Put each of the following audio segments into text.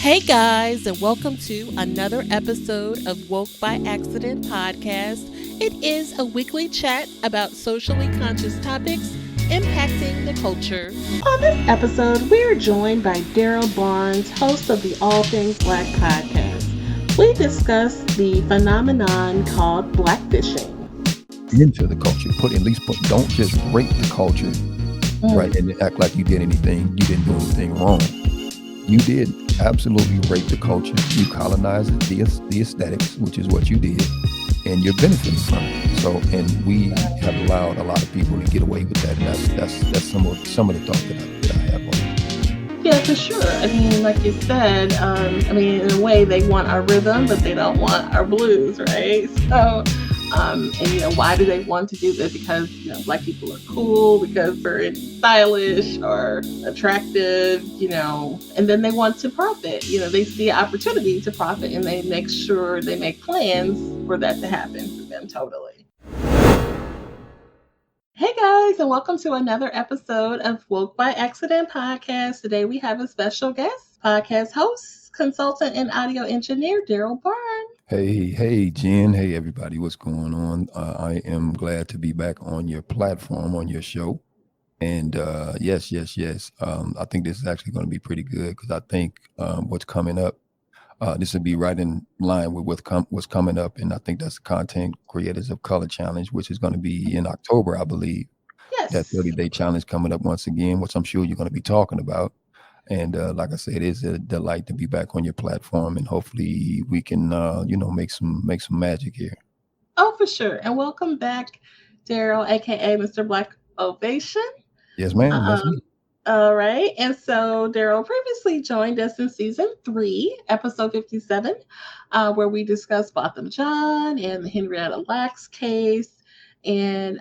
Hey guys, and welcome to another episode of Woke by Accident podcast. It is a weekly chat about socially conscious topics impacting the culture. On this episode, we are joined by Darrell Barnes, host of the All Things Black podcast. We discuss the phenomenon called blackfishing. Into the culture. Don't just rape the culture, right? And act like you did anything. You didn't do anything wrong. You did absolutely rape the culture. You colonized the aesthetics, which is what you did, and you're benefiting from it. So, and we have allowed a lot of people to get away with that. And that's some of the thoughts that I have on it. Yeah, for sure. I mean, like you said, in a way, they want our rhythm, but they don't want our blues, right? So. Why do they want to do this? Because, Black people are cool, because they're stylish or attractive, and then they want to profit. They see opportunity to profit and they make sure they make plans for that to happen for them totally. Hey guys, and welcome to another episode of Woke by Accident podcast. Today we have a special guest, podcast host, consultant, and audio engineer, Darrell Barnes. Hey, Jen. Hey, everybody. What's going on? I am glad to be back on your platform, on your show. And yes. I think this is actually going to be pretty good because I think what's coming up, this will be right in line with what's coming up. And I think that's the Content Creators of Color Challenge, which is going to be in October, I believe. Yes. That 30-day challenge coming up once again, which I'm sure you're going to be talking about. And like I said, it is a delight to be back on your platform, and hopefully we can, make some magic here. Oh, for sure. And welcome back, Darrell, aka Mr. Black Ovation. Yes, ma'am. That's me. All right. And so Darrell previously joined us in season 3, episode 57, where we discussed Botham Jean and the Henrietta Lacks case. And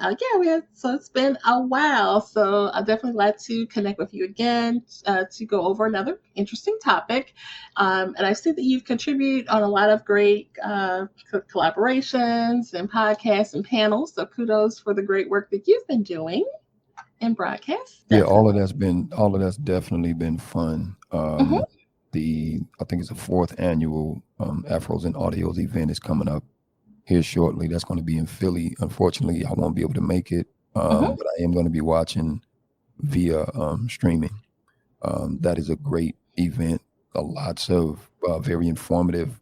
so it's been a while. So I'd definitely like to connect with you again to go over another interesting topic. And I see that you've contributed on a lot of great collaborations and podcasts and panels. So kudos for the great work that you've been doing in broadcast. Yeah, all of that's definitely been fun. I think it's the 4th annual Afros and Audios event is coming up here shortly. That's going to be in Philly. Unfortunately, I won't be able to make it, but I am going to be watching via streaming. That is a great event. Lots of very informative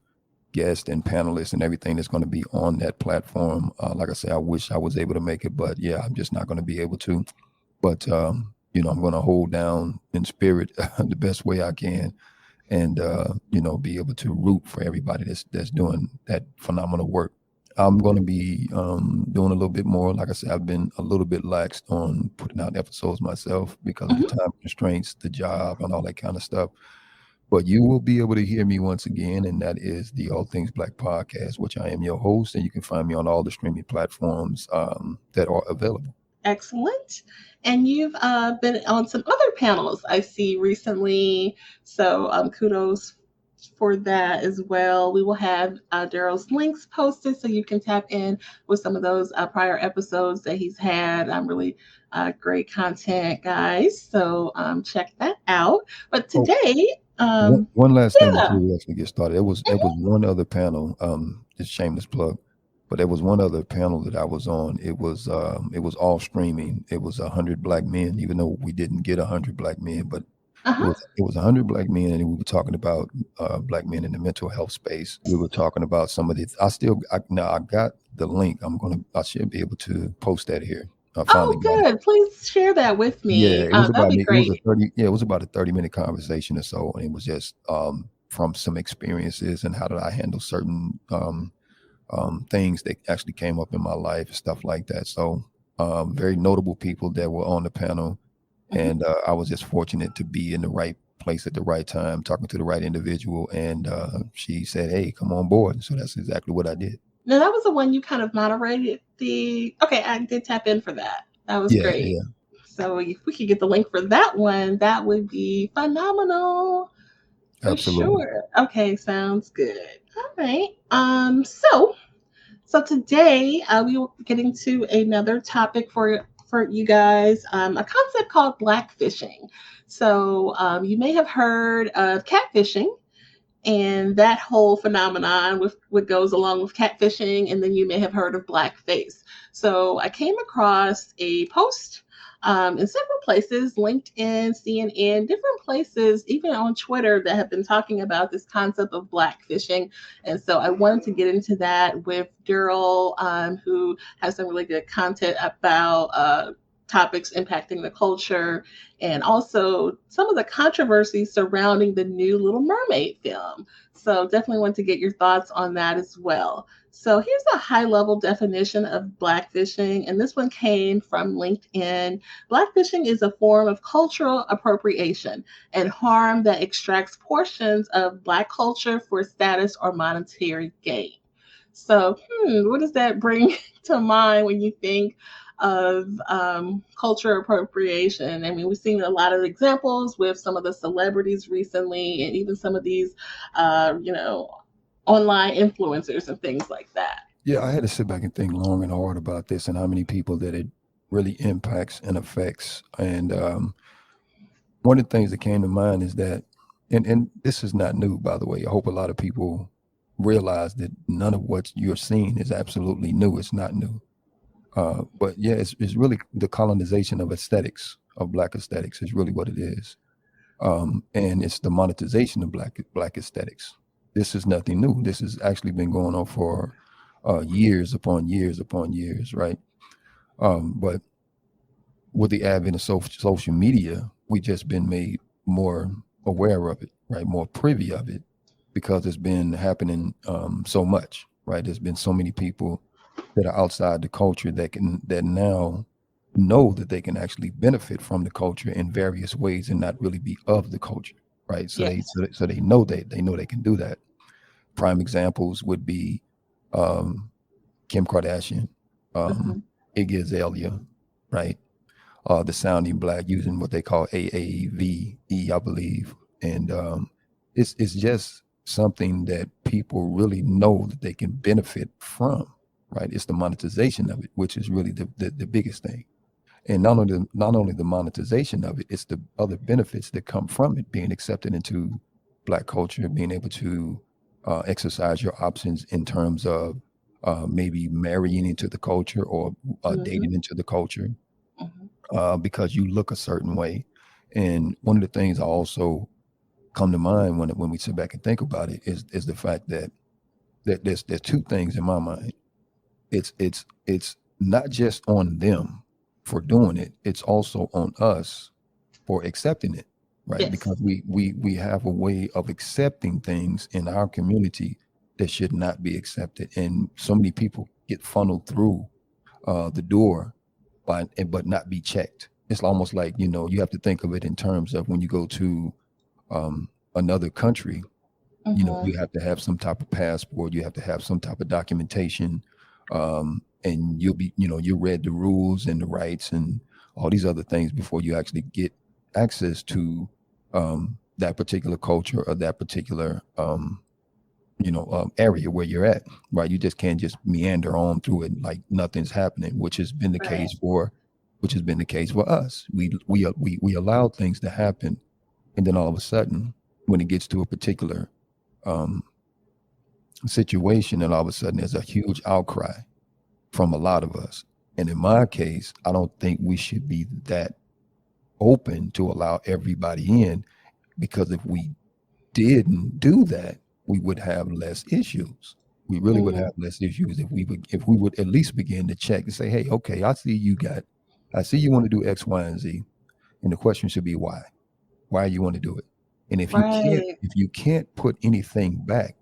guests and panelists and everything that's going to be on that platform. Like I say, I wish I was able to make it, but yeah, I'm just not going to be able to. But I'm going to hold down in spirit the best way I can, and be able to root for everybody that's doing that phenomenal work. I'm going to be doing a little bit more. Like I said, I've been a little bit laxed on putting out episodes myself because of the time constraints, the job, and all that kind of stuff. But you will be able to hear me once again, and that is the All Things Black podcast, which I am your host, and you can find me on all the streaming platforms that are available. Excellent. And you've been on some other panels I see recently. So kudos for that as well. We will have Darrell's links posted so you can tap in with some of those prior episodes that he's had. Really great content, guys. So check that out. But today, one last thing before we actually get started. There was one other panel. Just shameless plug. But there was one other panel that I was on. It was all streaming. It was 100 Black men, even though we didn't get 100 Black men, but it was 100 Black men, and we were talking about Black men in the mental health space. We were talking about some of the. I got the link. I should be able to post that here. Good. Please share that with me. Yeah, it was that'd be great. It was about a 30-minute conversation or so, and it was just from some experiences and how did I handle certain things that actually came up in my life, stuff like that. So very notable people that were on the panel. And I was just fortunate to be in the right place at the right time, talking to the right individual. And she said, "Hey, come on board." So that's exactly what I did. Now, that was the one you kind of moderated I did tap in for that. That was great. Yeah. So if we could get the link for that one, that would be phenomenal. Absolutely. Sure. Okay, sounds good. All right. So today we will be getting to another topic for you guys, a concept called blackfishing. So you may have heard of catfishing, and that whole phenomenon with what goes along with catfishing, and then you may have heard of blackface. So I came across a post in several places, LinkedIn, CNN, different places, even on Twitter, that have been talking about this concept of blackfishing. And so I wanted to get into that with Darrell, who has some really good content about topics impacting the culture, and also some of the controversy surrounding the new Little Mermaid film. So definitely want to get your thoughts on that as well. So here's a high level definition of blackfishing, and this one came from LinkedIn. Blackfishing is a form of cultural appropriation and harm that extracts portions of Black culture for status or monetary gain. So, what does that bring to mind when you think of culture appropriation? I mean, we've seen a lot of examples with some of the celebrities recently, and even some of these, you know, online influencers and things like that. Yeah, I had to sit back and think long and hard about this and how many people that it really impacts and affects. And one of the things that came to mind is that, and this is not new, by the way. I hope a lot of people realize that none of what you're seeing is absolutely new. It's not new. But yeah, it's really the colonization of aesthetics, of Black aesthetics, is really what it is. And it's the monetization of Black aesthetics. This is nothing new. This has actually been going on for years upon years upon years, right? But with the advent of social media, we've just been made more aware of it, right? More privy of it, because it's been happening so much, right? There's been so many people that are outside the culture that now know that they can actually benefit from the culture in various ways and not really be of the culture, right? So Yes. they know they can do that. Prime examples would be Kim Kardashian, Mhm. Iggy Azalea, right? The Sounding Black, using what they call AAVE, I believe, and it's just something that people really know that they can benefit from, right? It's the monetization of it, which is really the biggest thing. And not only the monetization of it, it's the other benefits that come from it, being accepted into Black culture, being able to exercise your options in terms of maybe marrying into the culture or Mhm. dating into the culture, Mhm. because you look a certain way. And one of the things I also come to mind when we sit back and think about it is the fact that there's two things in my mind. It's not just on them for doing it, it's also on us for accepting it, right? Yes. Because we have a way of accepting things in our community that should not be accepted, and so many people get funneled through the door but not be checked. It's almost like, you have to think of it in terms of when you go to another country. Mhm. You have to have some type of passport, you have to have some type of documentation, and you read the rules and the rights and all these other things before you actually get access to that particular culture or that particular area where you're at, right? You just can't just meander on through it like nothing's happening, Right. which has been the case for us. We allow things to happen, and then all of a sudden, when it gets to a particular um, situation, and all of a sudden there's a huge outcry from a lot of us. And in my case, I don't think we should be that open to allow everybody in, because if we didn't do that, we would have less issues. We really would Mhm. have less issues if we would at least begin to check and say, hey, okay, I see you want to do X, Y, and Z. And the question should be why? Why you want to do it? And Right. if you can't put anything back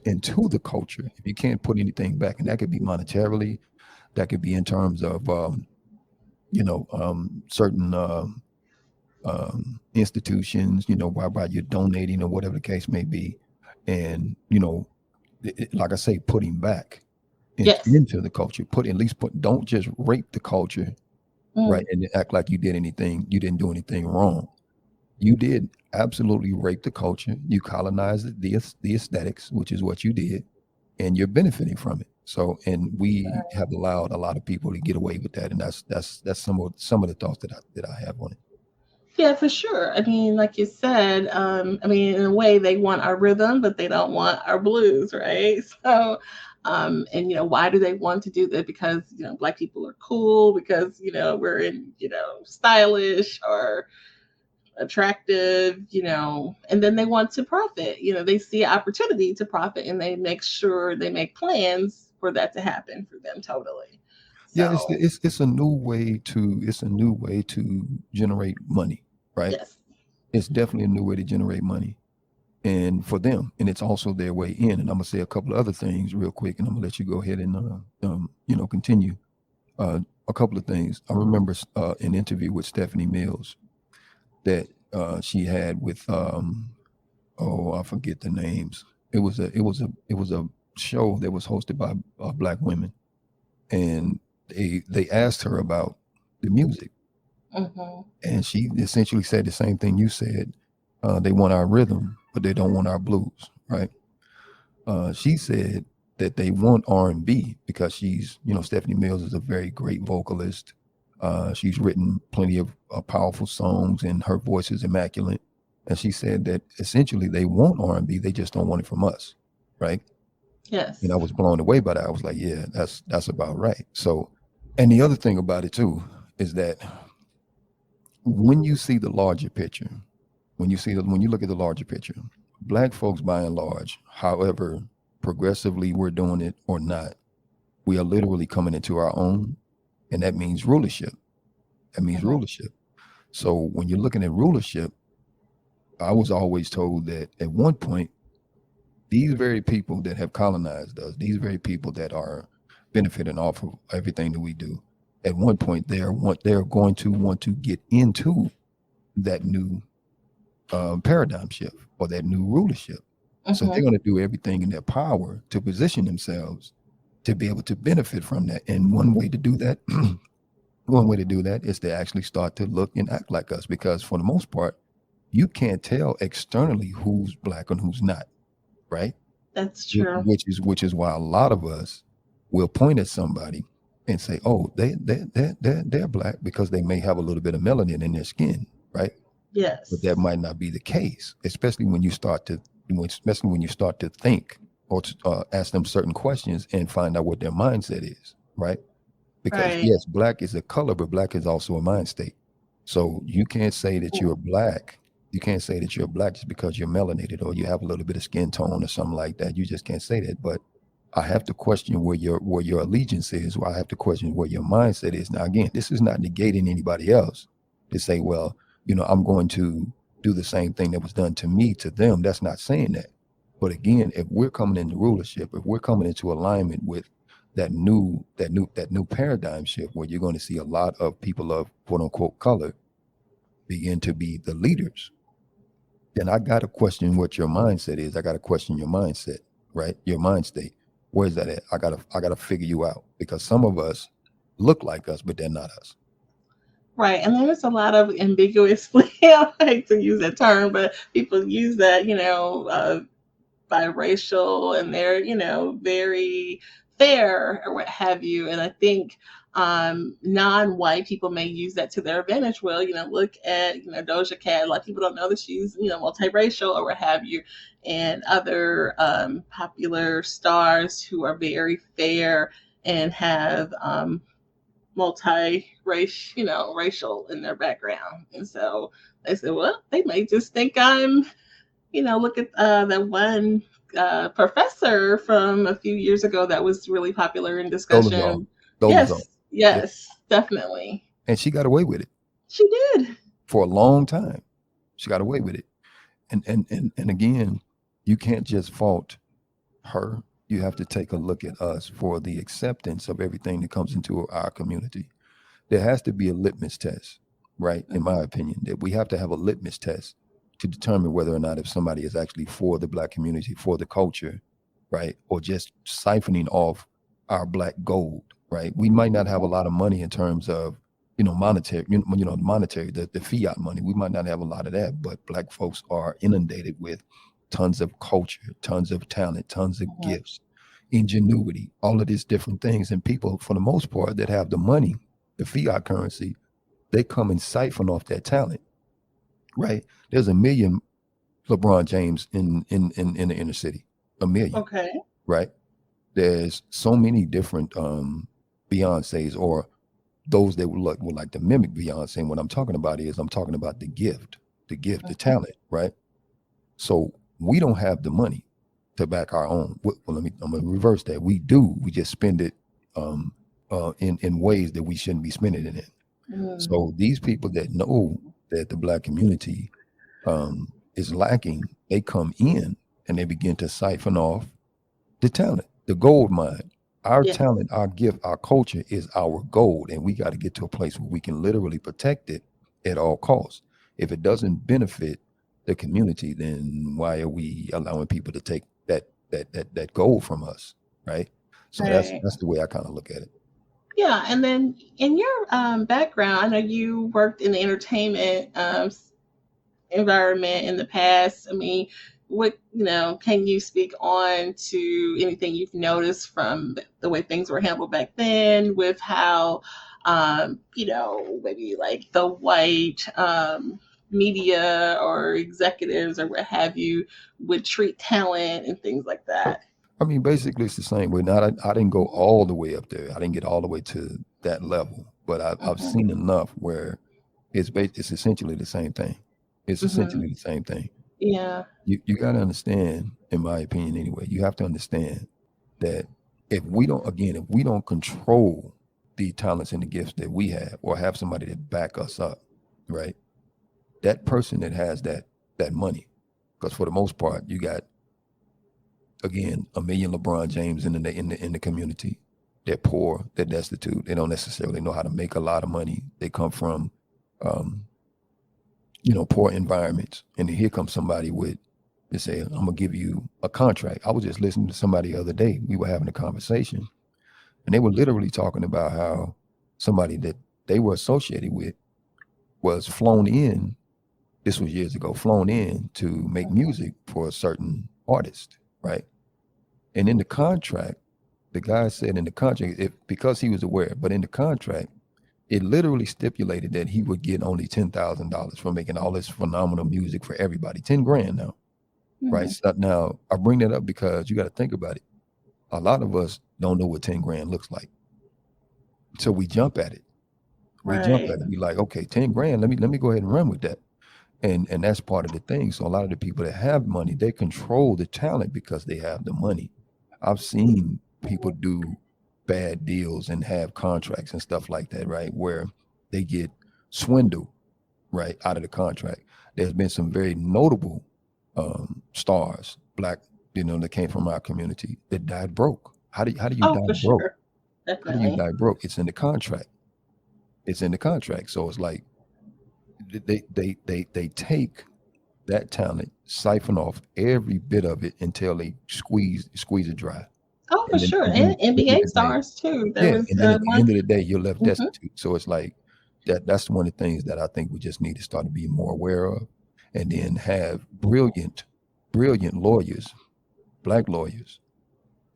into the culture, if you can't put anything back, and that could be monetarily, that could be in terms of certain institutions, whereby you're donating or whatever the case may be. And, like I say, putting back Yes. into the culture, don't just rape the culture, right? Mm. And act like you didn't do anything wrong. You did absolutely rape the culture. You colonized the aesthetics, which is what you did, and you're benefiting from it. So, and we have allowed a lot of people to get away with that. And that's some of the thoughts that I have on it. Yeah, for sure. I mean, like you said, I mean, in a way, they want our rhythm, but they don't want our blues, right? So, and why do they want to do that? Because Black people are cool, because we're in stylish or attractive, and then they want to profit. They see opportunity to profit, and they make sure they make plans for that to happen for them. Totally. Yeah, So, it's a new way to generate money, right? yes. It's definitely a new way to generate money, and for them, and it's also their way in. And I'm gonna say a couple of other things real quick, and I'm gonna let you go ahead and continue. A couple of things. I remember an interview with Stephanie Mills that she had with oh, I forget the names. It was a show that was hosted by Black women, and they asked her about the music, Hmm. and she essentially said the same thing you said. They want our rhythm, but they don't want our blues, right? She said that they want R&B because Stephanie Mills is a very great vocalist. She's written plenty of powerful songs, and her voice is immaculate. And she said that essentially they want R&B, they just don't want it from us, right? And I Yes. was blown away by that. I was like, yeah, that's about right. So, and the other thing about it too is that when you see the larger picture, when you look at the larger picture, Black folks by and large, however progressively we're doing it or not, we are literally coming into our own, and that means rulership. That means Hmm. rulership. So when you're looking at rulership, I was always told that at one point, these very people that have colonized us, these very people that are benefiting off of everything that we do, at one point they're going to want to get into that new paradigm shift or that new rulership. So they're Hmm. going to do everything in their power to position themselves to be able to benefit from that. And one way to do that, one way to do that is to actually start to look and act like us, because for the most part, you can't tell externally who's Black and who's not, right? That's true. Which is why a lot of us will point at somebody and say, "Oh, they're Black," because they may have a little bit of melanin in their skin, right? But that Yes. might not be the case, especially when you start to think or to, ask them certain questions and find out what their mindset is, right? Because Right. yes, Black is a color, but Black is also a mind state. So you can't say that you're Black. You can't say that you're Black just because you're melanated or you have a little bit of skin tone or something like that. You just can't say that. But I have to question where your allegiance is, or I have to question where your mindset is. Now, again, this is not negating anybody else to say, well, I'm going to do the same thing that was done to me to them. That's not saying that. But again, if we're coming into rulership, if we're coming into alignment with that new paradigm shift, where you're going to see a lot of people of quote unquote color begin to be the leaders, then I got to question what your mindset is. I got to question your mindset, right? Your mind state. Where's that at? I gotta figure you out, because some of us look like us, but they're not us. Right. And there's a lot of ambiguously, I hate to use that term, but people use that, biracial, and they're, very fair or what have you. And I think non-white people may use that to their advantage. Well, look at, Doja Cat. A lot of people don't know that she's, multiracial or what have you. And other popular stars who are very fair and have multi-race, racial in their background. And so they said, well, they may just think I'm, look at the one professor from a few years ago that was really popular in Dolezal, discussion. Dolezal, Yes, yeah, yes, definitely. and she got away with it She did. for a long time. She got away with it, and again, you can't just fault her. You have to take a look at us for the acceptance of everything that comes into our community. There has to be a litmus test, right? In my opinion, that we have to have a litmus test to determine whether or not if somebody is actually for the Black community, for the culture, right? Or just siphoning off our Black gold, right? We might not have a lot of money in terms of, monetary, monetary, the fiat money. We might not have a lot of that, but Black folks are inundated with tons of culture, tons of talent, tons of Mhm. gifts, ingenuity, all of these different things. And people, for the most part, that have the money, the fiat currency, they come and siphon off that talent, right? There's a million LeBron James in the inner city, a million, Okay. right? There's so many different Beyonces or those that would like to mimic Beyonce. And what I'm talking about is I'm talking about the gift, the Mhm. talent, right? So we don't have the money to back our own. Well, I'm gonna reverse that. We do. We just spend it in ways that we shouldn't be spending it in. Mm. So these people that know that the Black community is lacking, they come in and they begin to siphon off the talent, the gold mine. Our Yeah. talent, our gift, our culture is our gold, and we got to get to a place where we can literally protect it at all costs. If it doesn't benefit the community, then why are we allowing people to take that gold from us, right? So Right. that's the way I kind of look at it. Yeah. And then in your background, I know you worked in the entertainment environment in the past. I mean, what, can you speak on to anything you've noticed from the way things were handled back then with how, maybe like the white media or executives or what have you would treat talent and things like that? I mean, basically, it's the same way. Not I didn't go all the way up there. I didn't get all the way to that level, but I've Hmm. seen enough where it's essentially the same thing. It's Hmm. essentially the same thing. Yeah. You got to understand, in my opinion, anyway. You have to understand that if we don't control the talents and the gifts that we have, or have somebody that back us up, right? That person that has that money, because for the most part, you got again a million LeBron James in the community. They're poor, they're destitute, they don't necessarily know how to make a lot of money. They come from um, poor environments. And then here comes somebody with they say, I'm gonna give you a contract. I was just listening to somebody the other day. We were having a conversation and they were literally talking about how somebody that they were associated with was flown in, this was years ago, flown in to make music for a certain artist, right? And in the contract, the guy said in the contract, if because he was aware, but in the contract, it literally stipulated that he would get only $10,000 for making all this phenomenal music for everybody. 10 grand now, right? Hmm. So now I bring that up because you got to think about it. A lot of us don't know what 10 grand looks like. So we jump at it. We jump Right. at it. We like, okay, 10 grand. Let me go ahead and run with that. And that's part of the thing. So a lot of the people that have money, they control the talent because they have the money. I've seen people do bad deals and have contracts and stuff like that, right? Where they get swindled, right, out of the contract. There's been some very notable stars, black, that came from our community that died broke. How do you Oh, die for broke? sure. How do you Definitely. die broke? It's in the contract. It's in the contract. So it's like they take that talent, siphon off every bit of it until they squeeze it dry. Oh, for And then sure. and then And at the end of NBA the day, stars too. There yeah, was and then at the one. end of the day, you're left Mhm. destitute. So it's like that's one of the things that I think we just need to start to be more aware of, and then have brilliant lawyers, black lawyers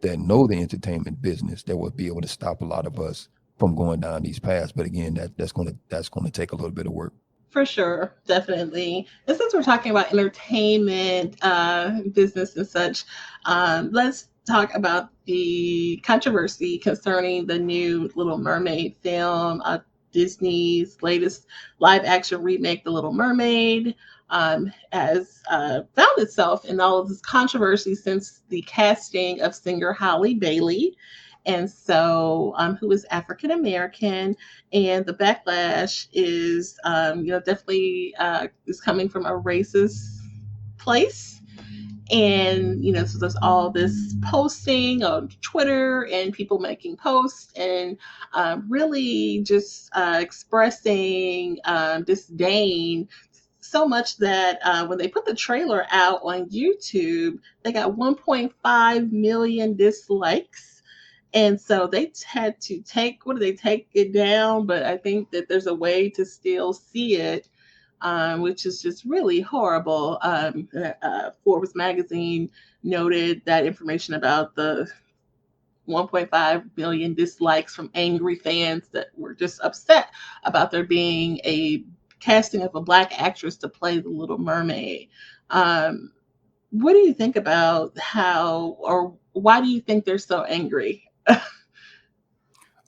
that know the entertainment business that will be able to stop a lot of us from going down these paths. But again, that's gonna take a little bit of work. For sure, definitely. And since we're talking about entertainment, business, and such, let's talk about the controversy concerning the new Little Mermaid film. Disney's latest live action remake, The Little Mermaid, has found itself in all of this controversy since the casting of singer Holly Bailey. And so, who is African American, and the backlash is definitely is coming from a racist place. And so there's all this posting on Twitter and people making posts and really just expressing disdain, so much that when they put the trailer out on YouTube, they got 1.5 million dislikes. And so they had to what do they take it down? But I think that there's a way to still see it, which is just really horrible. Forbes magazine noted that information about the 1.5 million dislikes from angry fans that were just upset about there being a casting of a Black actress to play the Little Mermaid. Um, what do you think about how, or why do you think they're so angry?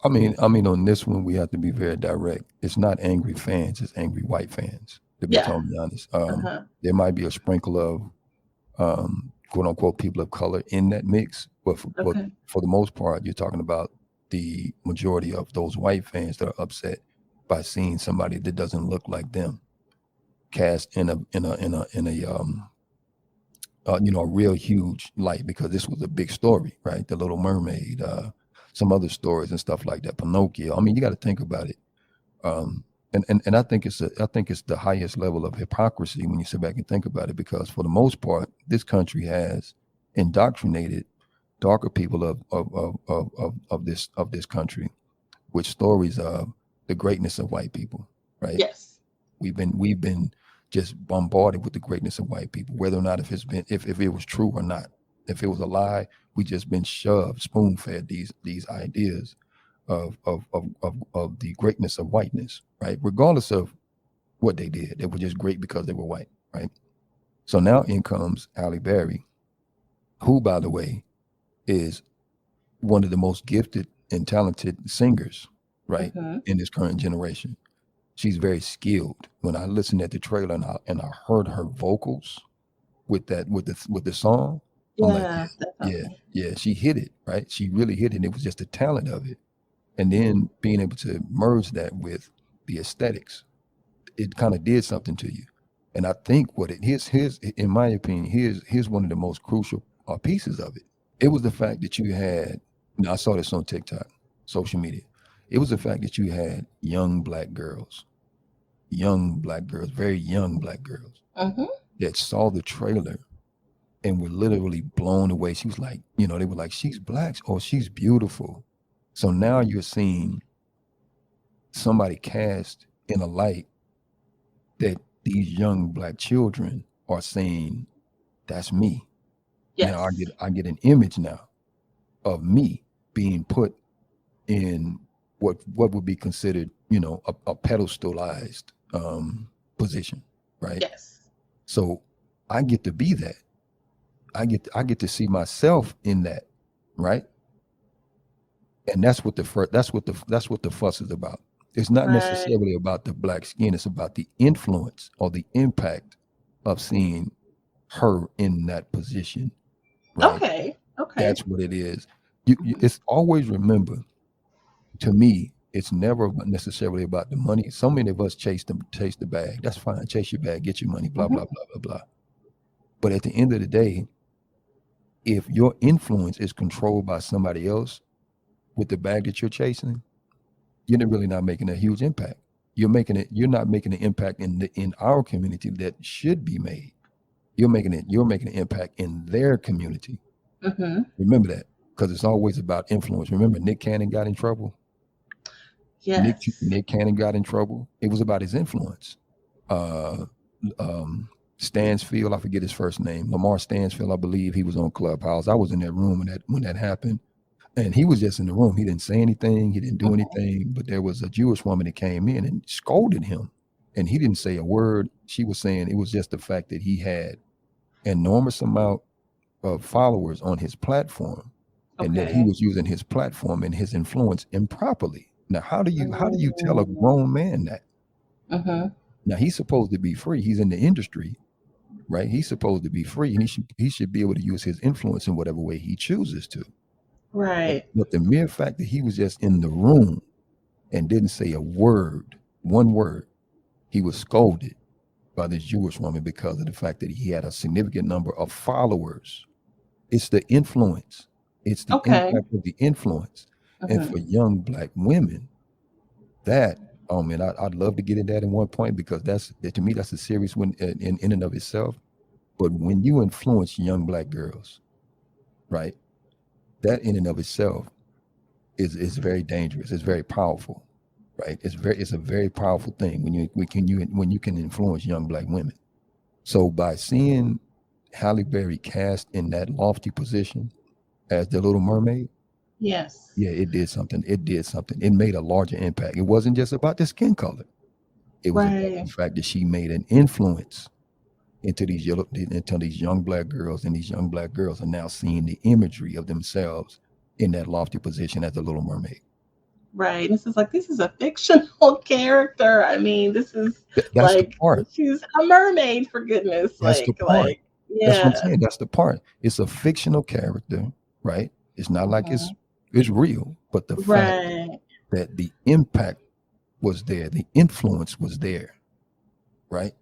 I mean, on this one, we have to be very direct. It's not angry fans; it's angry white fans. To be Yeah. totally honest, Uh-huh. there might be a sprinkle of quote unquote people of color in that mix, but Okay. for the most part, you're talking about the majority of those white fans that are upset by seeing somebody that doesn't look like them cast in a real huge light, because this was a big story, right? The Little Mermaid, some other stories and stuff like that. Pinocchio. I mean, you got to think about it. Um, and I think it's the highest level of hypocrisy when you sit back and think about it, because for the most part, this country has indoctrinated darker people of this country with stories of the greatness of white people, right? Yes. We've been just bombarded with the greatness of white people, whether or not if it was true or not. If it was a lie, we just been shoved, spoon fed these ideas of the greatness of whiteness, right? Regardless of what they did, they were just great because they were white, right? So now in comes Halle Berry, who, by the way, is one of the most gifted and talented singers, right, Hmm. in this current generation. She's very skilled. When I listened at the trailer and I heard her vocals with the song, I'm like, Yeah, yeah, yeah, definitely. yeah, she hit it, right? She really hit it. And it was just the talent of it. And then being able to merge that with the aesthetics, it kind of did something to you. And I think what it here's in my opinion, here's one of the most crucial pieces of it. It was the fact that you had, I saw this on TikTok, social media. It was the fact that you had young black girls, very young black girls Hmm. that saw the trailer and were literally blown away. She was like, they were like, she's black or she's beautiful. So now you're seeing somebody cast in a light that these young black children are saying, that's me. Now I get Yes. I get an image now of me being put in what would be considered, a pedestalized position, right? Yes. So I get to be that. I get to see myself in that, right? And that's what the fuss is about. It's not Right. necessarily about the black skin. It's about the influence or the impact of seeing her in that position, right? Okay. Okay. That's what it is. It's always, remember, to me, it's never necessarily about the money. So many of us chase the bag. That's fine. Chase your bag, get your money, blah, Hmm. blah, blah, blah, blah. But at the end of the day, if your influence is controlled by somebody else with the bag that you're chasing, you're really not making a huge impact. You're not making an impact in our community that should be made. You're making an impact in their community. Hmm. Remember that, because it's always about influence. Remember, Nick Cannon got in trouble. Nick Yes. Nick Cannon got in trouble. It was about his influence. Uh, Stansfield, I forget his first name. Lamar Stansfield, I believe he was on Clubhouse. I was in that room when that happened, and he was just in the room. He didn't say anything. He didn't do Hmm. anything. But there was a Jewish woman that came in and scolded him, and he didn't say a word. She was saying it was just the fact that he had an enormous amount of followers on his platform, and that he Okay. was using his platform and his influence improperly. Now, how do you tell a Mm-hmm. grown man that? Now he's supposed to be free. He's in the industry, right? He's supposed to be free, and he should be able to use his influence in whatever way he chooses to. But, Right. but the mere fact that he was just in the room and didn't say a word, one word, he was scolded by this Jewish woman because of the fact that he had a significant number of followers. It's the influence. It's the Okay. impact of the influence. And Hmm. for young black women, that, oh man, I'd love to get into that in one point, because to me that's a serious one in and of itself. But when you influence young black girls, right, that in and of itself is very dangerous. It's very powerful, right? It's a very powerful thing when you can influence young black women. So by seeing Halle Berry cast in that lofty position as the Little Mermaid, Yes. yeah, it did something. It did something. It made a larger impact. It wasn't just about the skin color. It was about the Right. fact that she made an influence into these young black girls, and these young black girls are now seeing the imagery of themselves in that lofty position as the Little Mermaid. Right. This is like, this is a fictional character. I mean, this is That's the like, part. she's a mermaid, for goodness That's the sake. part. That's what I'm Yeah. saying. That's the part. It's a fictional character, right? It's not like Mhm. it's real, but the fact Right. that the impact was there, the influence was there, right?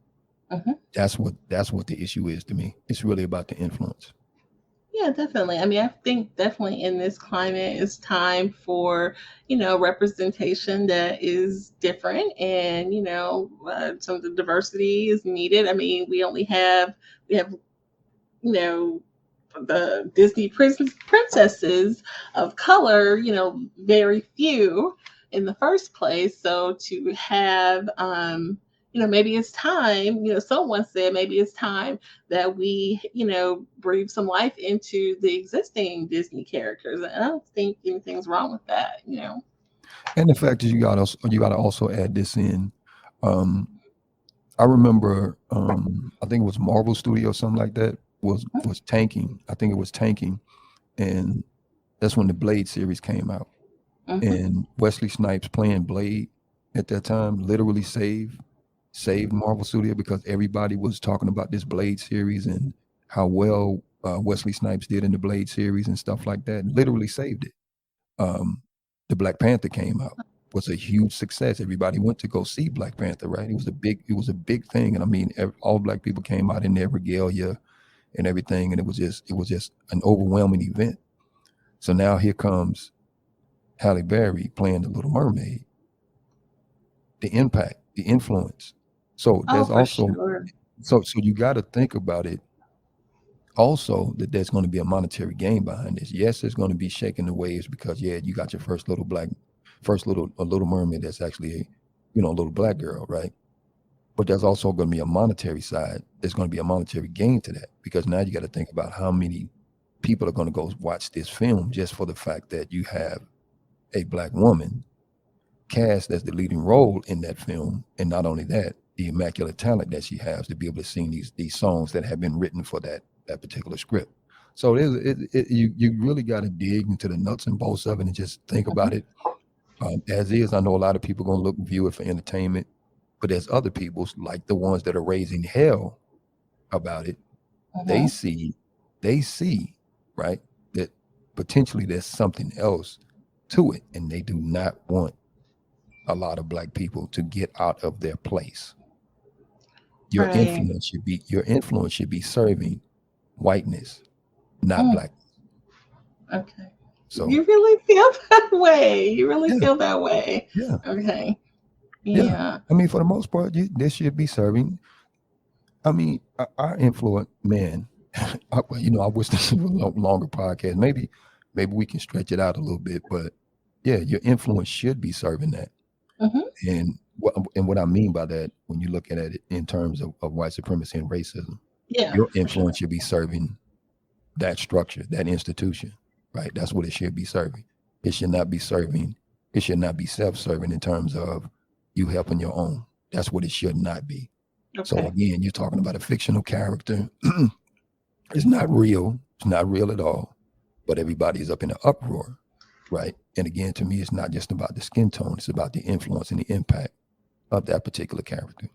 Mhm. That's what the issue is to me. It's really about the influence. Yeah, definitely. I mean, I think definitely in this climate, it's time for, representation that is different, and, some of the diversity is needed. I mean, we have, you know, the Disney princesses of color, very few in the first place. So to have, maybe it's time, someone said maybe it's time that we, breathe some life into the existing Disney characters. And I don't think anything's wrong with that. And the fact is, you got to also add this in. Um, I remember, I think it was Marvel Studio, something like that, was tanking. I think it was tanking, and that's when the Blade series came out. Mm-hmm. And Wesley Snipes playing Blade at that time literally saved Marvel Studio, because everybody was talking about this Blade series and how well Wesley Snipes did in the Blade series and stuff like that. Literally saved it. Um, the Black Panther came out, was a huge success. Everybody went to go see Black Panther, right? It was a big thing, and I mean, all black people came out in their regalia and everything, and it was just an overwhelming event. So now here comes Halle Berry playing the Little Mermaid. The impact, the influence. So Oh, there's for also sure. so you got to think about it also, that there's going to be a monetary gain behind this. Yes, it's going to be shaking the waves, because yeah, you got your first little mermaid that's actually a little black girl, right? But there's also going to be a monetary side. There's going to be a monetary gain to that, because now you got to think about how many people are going to go watch this film just for the fact that you have a black woman cast as the leading role in that film, and not only that, the immaculate talent that she has to be able to sing these songs that have been written for that particular script. So you really got to dig into the nuts and bolts of it and just think Hmm. about it as is. I know a lot of people going to look and view it for entertainment, but there's other people, like the ones that are raising hell about it. They Hmm. see, they see, right, that potentially there's something else to it, and they do not want a lot of black people to get out of their place. Your Right. influence should be serving whiteness, not Mm, black. okay. So You really feel that way. You really yeah, feel that way. yeah, Okay. yeah. Yeah. I mean, for the most part, this should be serving. I mean, our influence, man. I wish this was a longer podcast. Maybe we can stretch it out a little bit, but yeah, your influence should be serving that. Hmm. And what I mean by that, when you look at it in terms of white supremacy and racism, Yeah, your for sure. influence should be serving that structure, that institution, right? That's what it should be serving. It should not be serving, it should not be self-serving in terms of you helping your own. That's what it should not be. So Okay. again, you're talking about a fictional character. It's not real. It's not real at all. But everybody is up in an uproar, right? And again, to me, it's not just about the skin tone. It's about the influence and the impact of that particular character.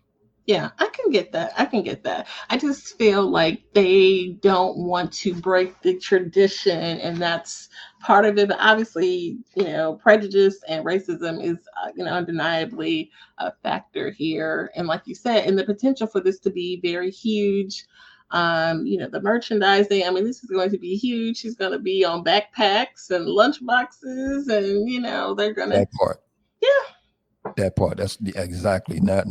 Yeah, I can get that. I can get that. I just feel like they don't want to break the tradition, and that's part of it. But obviously, prejudice and racism is, undeniably a factor here. And like you said, and the potential for this to be very huge. The merchandising. I mean, this is going to be huge. She's going to be on backpacks and lunch boxes, and they're going to. That part, Yeah. that part. That's exactly, now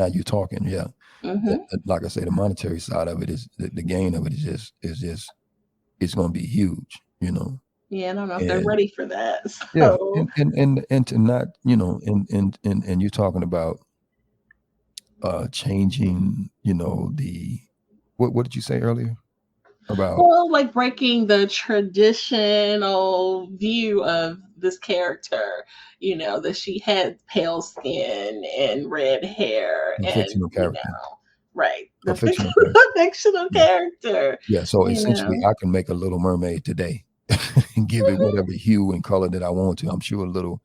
you're talking. Yeah. Hmm. Like I say, the monetary side of it is the gain of it is just it's going to be huge, Yeah, I don't know if they're and ready for that. yeah, So. and to not, and you're talking about changing, the what did you say earlier? About Well, like breaking the traditional view of this character, that she had pale skin and red hair a and, fictional character. right, A the fictional character. fictional Yeah. character, Yeah. So you essentially, know. I can make a Little Mermaid today and give it Mhm. whatever hue and color that I want to. I'm sure little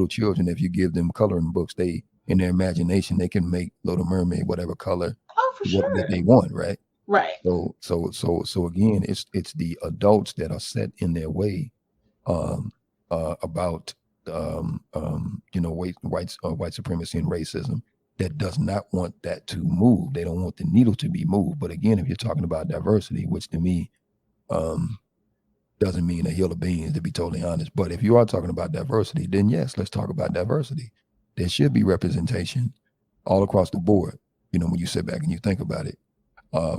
children, if you give them coloring books, they in their imagination they can make Little Mermaid whatever color Oh, for what that sure. they want, right? Right. So again, it's the adults that are set in their way um, about white supremacy and racism that does not want that to move. They don't want the needle to be moved. But again, if you're talking about diversity, which to me um, doesn't mean a hill of beans, to be totally honest. But if you are talking about diversity, then yes, let's talk about diversity. There should be representation all across the board. When you sit back and you think about it,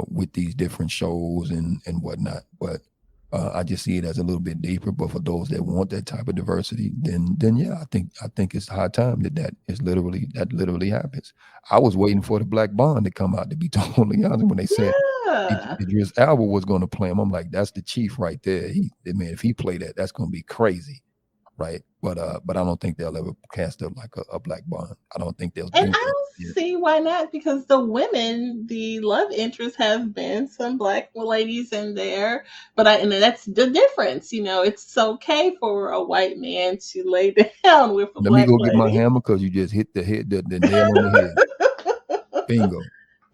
with these different shows and whatnot. But I just see it as a little bit deeper. But for those that want that type of diversity, then yeah, I think it's high time that literally happens. I was waiting for the Black Bond to come out, to be totally honest. When they said Yeah. Idris Elba was going to play him, I'm like, that's the chief right there. Man, if he played that, that's going to be crazy, right? But I don't think they'll ever cast up like a Black Bond. I don't think they'll And do I that. don't Yeah. see why not, because the love interests have been some black ladies in there. And that's the difference. It's okay for a white man to lay down with a Let me black go get my lady. hammer because you just hit the nail on the head. Bingo.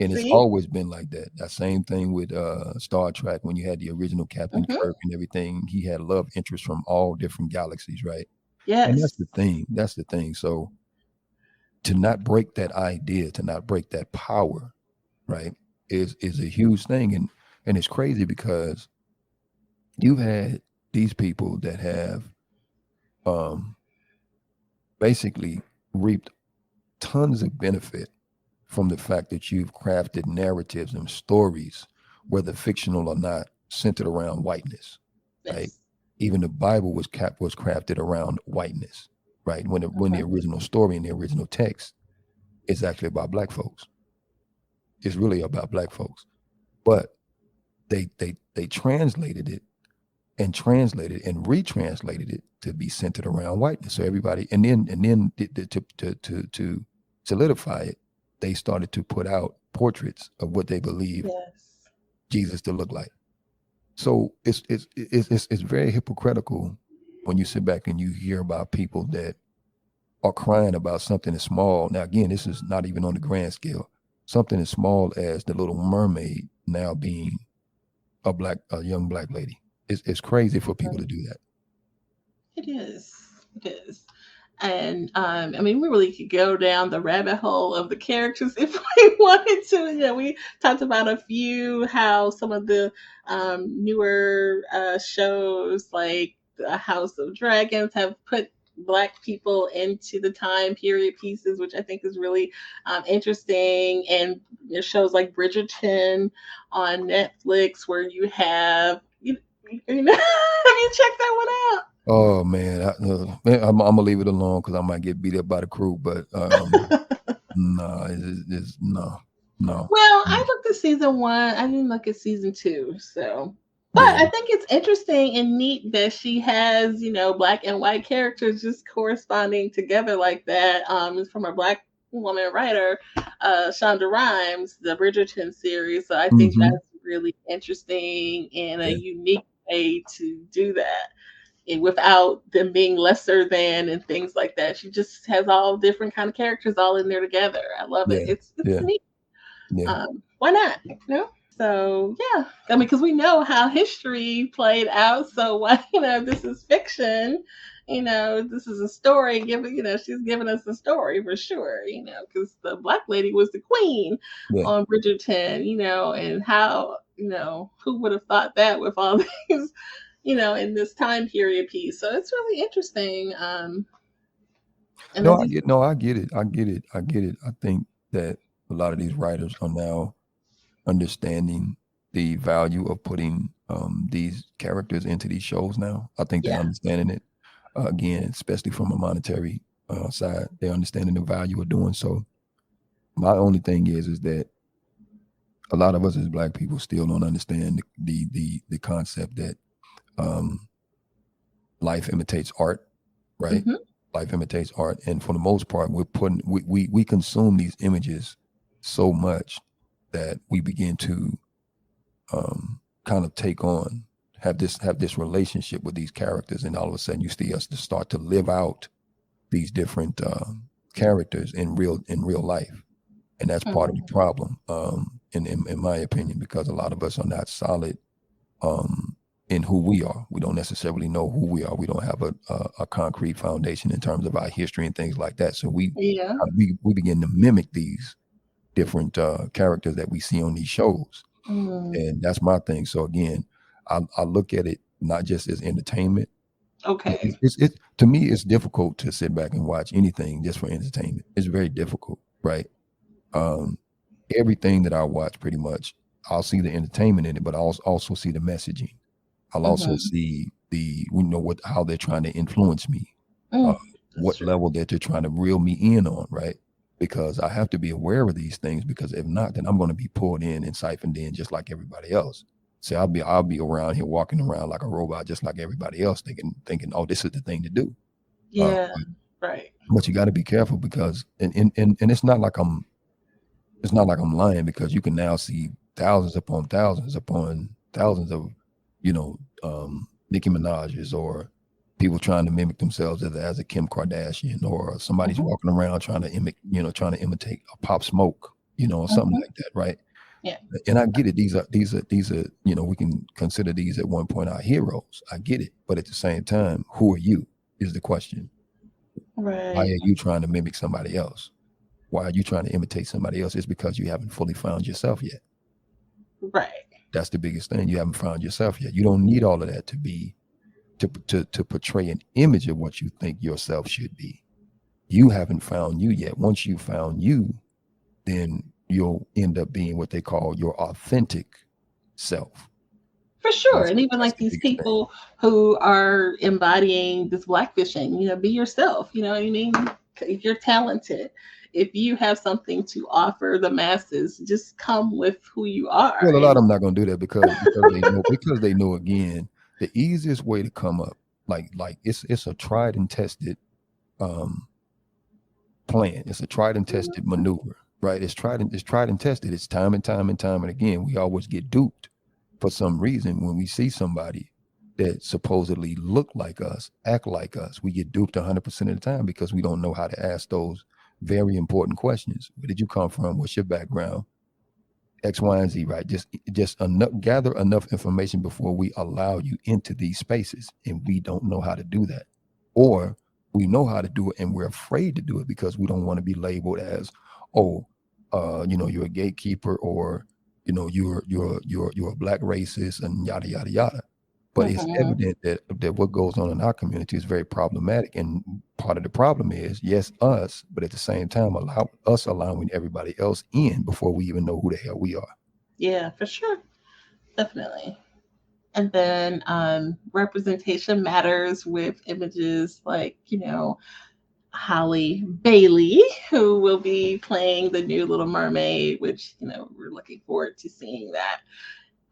And it's See? always been like that. That same thing with Star Trek when you had the original Captain Hmm. Kirk and everything. He had love interests from all different galaxies, right? And Yes. that's the thing. That's the thing. So to not break that idea, to not break that power, right, is a huge thing. And it's crazy because you've had these people that have um basically reaped tons of benefit from the fact that you've crafted narratives and stories, whether fictional or not, centered around whiteness, right? Yes. Even the Bible was crafted around whiteness, right? When the Mhm. original story and the original text is actually about black folks. It's really about black folks. But they translated and retranslated it to be centered around whiteness. So everybody, and then to solidify it, they started to put out portraits of what they believe Yes. Jesus to look like. So it's very hypocritical when you sit back and you hear about people that are crying about something as small. Now again, this is not even on the grand scale. Something as small as the Little Mermaid now being a young black lady. It's crazy for people to do that. It is. It is. And I mean, we really could go down the rabbit hole of the characters if we wanted to. We talked about a few, how some of the newer shows like the House of Dragons have put black people into the time period pieces, which I think is really interesting. And shows like Bridgerton on Netflix, where you have, have you checked that one out? Oh man, I'm gonna leave it alone because I might get beat up by the crew. But no, it's no, no. Well, I Mm, looked at season one. I didn't look at season two. So, but yeah, I think it's interesting and neat that she has, black and white characters just corresponding together like that. It's from a black woman writer, Shonda Rhimes, the Bridgerton series. So I think hmm, that's really interesting and a yeah, unique way to do that. And without them being lesser than and things like that, she just has all different kind of characters all in there together. I love it. yeah, It's yeah, neat. yeah. Why not? So yeah, I mean, because we know how history played out. So why, this is fiction. This is a story. She's giving us a story for sure. Because the black lady was the queen Yeah. on Bridgerton. And how, who would have thought that with all these, in this time period piece. So it's really interesting. And then No, these, I get it. I get it. I get it. I think that a lot of these writers are now understanding the value of putting these characters into these shows now. I think they're yeah, understanding it again, especially from a monetary side. They're understanding the value of doing so. My only thing is that a lot of us as Black people still don't understand the concept that um, life imitates art, right? Mm-hmm. Life imitates art, and for the most part, we consume these images so much that we begin to kind of take on have this relationship with these characters, and all of a sudden you see us to start to live out these different characters in real life, and that's part of the Mm-hmm. problem, in my opinion, because a lot of us are not solid in who we are. We don't necessarily know who we are. We don't have a concrete foundation in terms of our history and things like that. So Yeah. we begin to mimic these different characters that we see on these shows, Mm. and that's my thing. So again, I look at it not just as entertainment. Okay. It's to me, it's difficult to sit back and watch anything just for entertainment. It's very difficult, right? Um, Everything that I watch, pretty much, I'll see the entertainment in it, but I'll also see the messaging. I'll also Mm-hmm. see how they're trying to influence me, uh, Mm. That's what true. level that they're trying to reel me in on, right? Because I have to be aware of these things, because if not, then I'm going to be pulled in and siphoned in just like everybody else. So I'll be around here walking around like a robot, just like everybody else, thinking, oh, this is the thing to do. Uh, Yeah. Right. but you got to be careful, because and it's not like I'm lying, because you can now see thousands of, Nicki Minaj's, or people trying to mimic themselves as a Kim Kardashian, or somebody's Mm-hmm. walking around trying to imitate a Pop Smoke, or something Mm-hmm. like that, right? Yeah. And I get it. These are, we can consider these at one point our heroes. I get it. But at the same time, who are you is the question. Why Right. are you trying to mimic somebody else? Why are you trying to imitate somebody else? It's because you haven't fully found yourself yet. Right. That's the biggest thing. You haven't found yourself yet. You don't need all of that to portray an image of what you think yourself should be. You haven't found you yet. Once you found you, then you'll end up being what they call your authentic self. For sure. And even That's like the these biggest thing. people who are embodying this blackfishing, be yourself. You know what I mean? If you're talented, if you have something to offer the masses, just come with who you are. Well, a lot of And them not gonna do that, because they know, again, the easiest way to come up, like it's a tried and tested um plan. It's a tried and tested maneuver, right? It's tried and tested. It's time and time and time and again. We always get duped for some reason when we see somebody that supposedly look like us, act like us. We get duped 100% of the time, because we don't know how to ask those very important questions. Where did you come from? What's your background? X, Y, and Z, right? Just gather enough information before we allow you into these spaces, and we don't know how to do that, or we know how to do it and we're afraid to do it because we don't want to be labeled as, oh, you're a gatekeeper, or you're a black racist, and yada yada yada. But it's mhm. evident that what goes on in our community is very problematic. And part of the problem is, yes, us, but at the same time, allowing everybody else in before we even know who the hell we are. Yeah, for sure. Definitely. And then representation matters with images like, Holly Bailey, who will be playing the new Little Mermaid, which, we're looking forward to seeing that.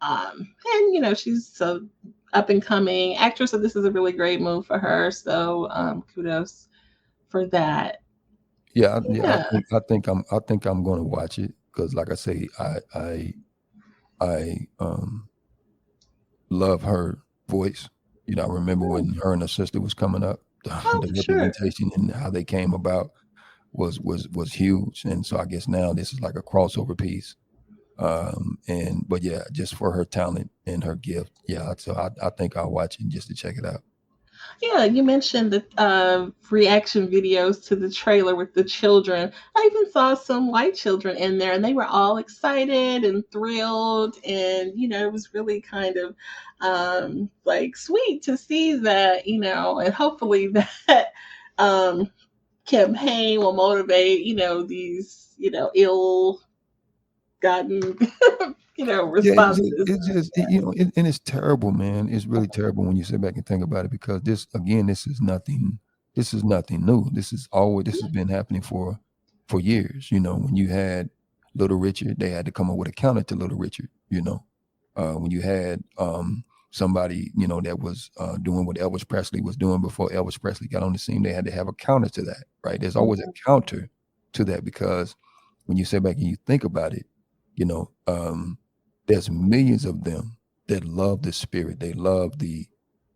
And, she's so up and coming actress, so this is a really great move for her. So kudos for that. Yeah, Yeah. I think I'm going to watch it, because, like I say, I love her voice. I remember Mm. when her and her sister was coming up, Oh, the for sure. representation and how they came about was huge. And so I guess now this is like a crossover piece. And but yeah, just for her talent and her gift, yeah. So I think I'll watch it just to check it out. Yeah, you mentioned the reaction videos to the trailer with the children. I even saw some white children in there, and they were all excited and thrilled. And, it was really kind of like sweet to see that, and hopefully that um, campaign will motivate, these, ill gotten, Yeah, responses. and it's terrible, man. It's really terrible when you sit back and think about it, because this, again, this is nothing. This is nothing new. This has been happening for years. When you had Little Richard, they had to come up with a counter to Little Richard. When you had somebody, that was doing what Elvis Presley was doing before Elvis Presley got on the scene, they had to have a counter to that, right? There's always a counter to that, because when you sit back and you think about it, there's millions of them that love the spirit. They love the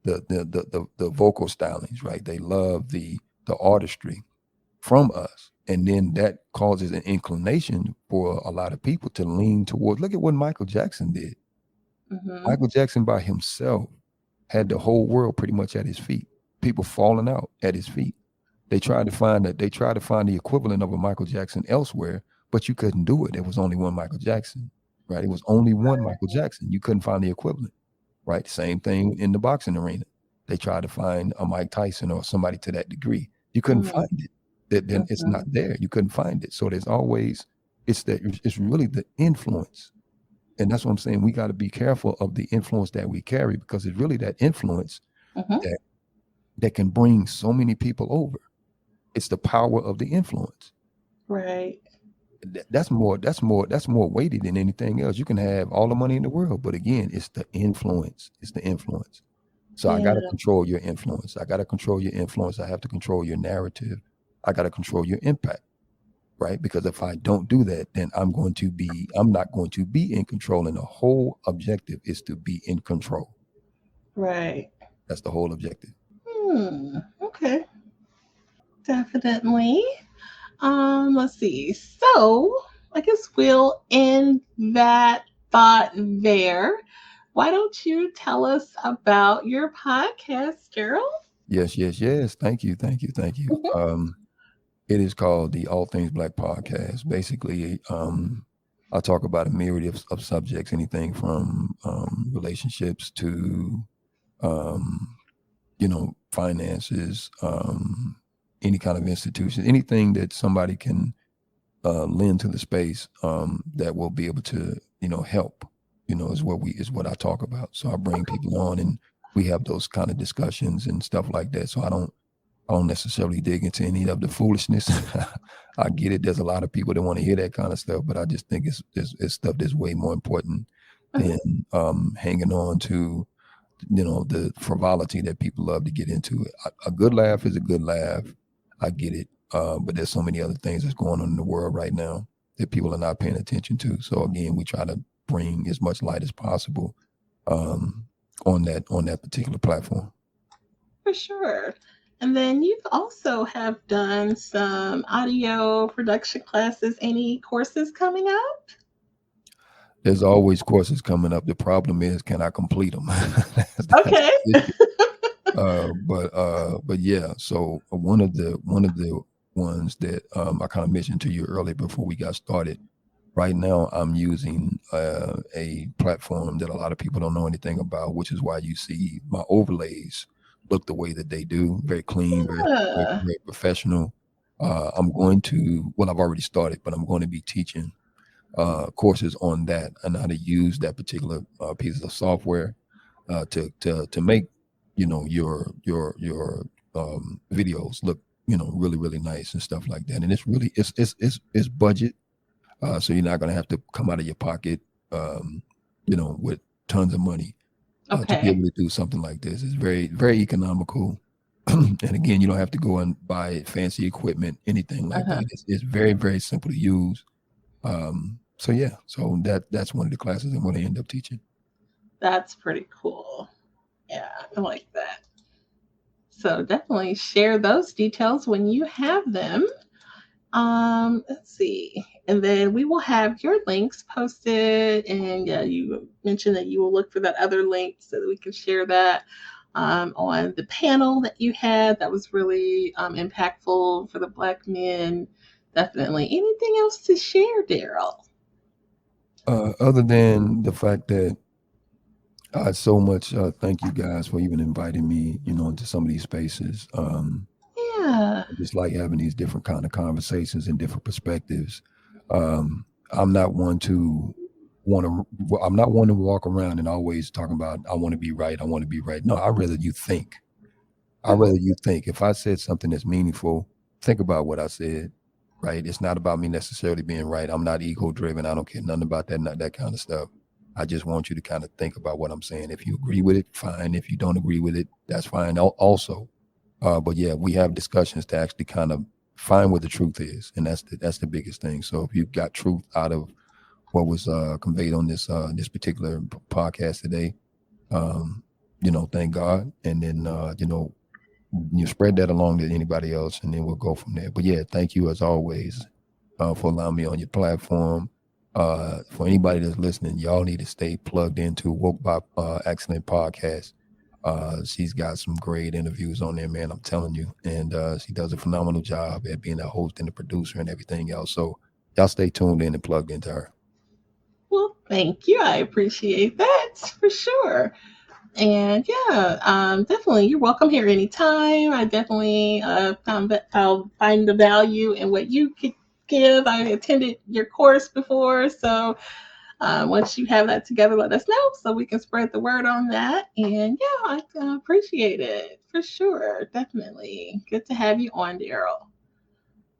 vocal stylings, right? They love the artistry from us. And then that causes an inclination for a lot of people to lean towards, look at what Michael Jackson did. Michael Jackson by himself had the whole world pretty much at his feet. People falling out at his feet. They tried to find the equivalent of a Michael Jackson elsewhere, but you couldn't do it. There was only one Michael Jackson, right? It was only one Michael Jackson. You couldn't find the equivalent, right? Same thing in the boxing arena. They tried to find a Mike Tyson or somebody to that degree. You couldn't find it. Then it's not there. You couldn't find it. So there's always, it's really the influence. And that's what I'm saying. We got to be careful of the influence that we carry, because it's really that influence that can bring so many people over. It's the power of the influence. Right. That's more weighty than anything else. You can have all the money in the world, but again, it's the influence. It's the influence. So I got to control your influence. I got to control your influence. I have to control your narrative. I got to control your impact, right? Because if I don't do that, then I'm not going to be in control. And the whole objective is to be in control. Right. That's the whole objective. Okay. Definitely. Let's see. So I guess we'll end that thought there. Why don't you tell us about your podcast, Darrell? Yes. Thank you. It is called the All Things Black Podcast. Basically, I talk about a myriad of subjects, anything from relationships to, finances, any kind of institution, anything that somebody can lend to the space that will be able to, help, is what I talk about. So I bring people on and we have those kind of discussions and stuff like that. So I don't necessarily dig into any of the foolishness. I get it. There's a lot of people that want to hear that kind of stuff, but I just think it's stuff that's way more important than hanging on to, the frivolity that people love to get into. A good laugh is a good laugh. I get it. But there's so many other things that's going on in the world right now that people are not paying attention to. So again, we try to bring as much light as possible on that particular platform. For sure. And then you also have done some audio production classes. Any courses coming up? There's always courses coming up. The problem is, can I complete them? Okay. But yeah. So one of the ones that I kind of mentioned to you earlier before we got started. Right now, I'm using a platform that a lot of people don't know anything about, which is why you see my overlays look the way that they do. Very clean, very professional. I've already started, but I'm going to be teaching courses on that and how to use that particular piece of software to make your videos look really, really nice and stuff like that. And it's really it's budget, so you're not going to have to come out of your pocket with tons of money to be able to do something like this. It's very, very economical. And again, you don't have to go and buy fancy equipment, anything like that. It's very, very simple to use. So that's one of the classes I'm going to end up teaching. That's pretty cool. Yeah, I like that. So definitely share those details when you have them. Let's see. And then we will have your links posted. And yeah, you mentioned that you will look for that other link so that we can share that on the panel that you had. That was really impactful for the Black men. Definitely. Anything else to share, Darrell? Other than the fact that I so much thank you guys for even inviting me, into some of these spaces. Yeah. I just like having these different kind of conversations and different perspectives. I'm not one to walk around and always talking about I want to be right. No, I'd rather you think. If I said something that's meaningful, think about what I said. right? It's not about me necessarily being right. I'm not ego driven. I don't care nothing about that, not that kind of stuff. I just want you to kind of think about what I'm saying. If you agree with it, fine. If you don't agree with it, that's fine also. But yeah, we have discussions to actually kind of find what the truth is. And that's the biggest thing. So if you got truth out of what was conveyed on this particular podcast today, thank God. And then, you spread that along to anybody else, and then we'll go from there. But yeah, thank you as always for allowing me on your platform. For anybody that's listening, y'all need to stay plugged into Woke by Excellent Podcast. She's got some great interviews on there, man. I'm telling you, and she does a phenomenal job at being a host and a producer and everything else. So y'all stay tuned in and plugged into her. Well, thank you. I appreciate that for sure. And yeah, definitely, you're welcome here anytime. I definitely I'll find the value in what you could give. I attended your course before, so once you have that together, let us know so we can spread the word on that. And yeah, I appreciate it for sure. Definitely. Good to have you on, Darrell.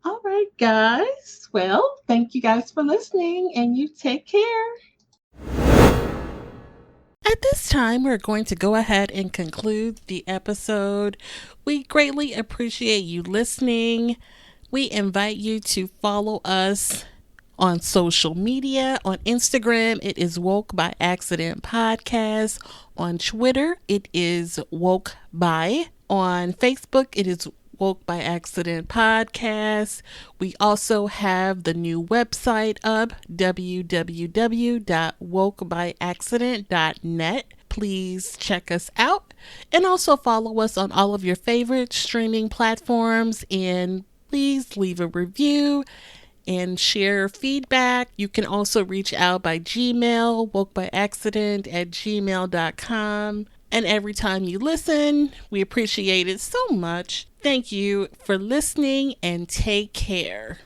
All right, guys. Well, thank you guys for listening, and you take care. At this time, we're going to go ahead and conclude the episode. We greatly appreciate you listening. We invite you to follow us on social media. On Instagram, it is Woke by Accident Podcast. On Twitter, it is Woke by. On Facebook, it is Woke by Accident Podcast. We also have the new website up, www.wokebyaccident.net. Please check us out, and also follow us on all of your favorite streaming platforms, and please leave a review and share feedback. You can also reach out by Gmail, wokebyaccident@gmail.com. And every time you listen, we appreciate it so much. Thank you for listening, and take care.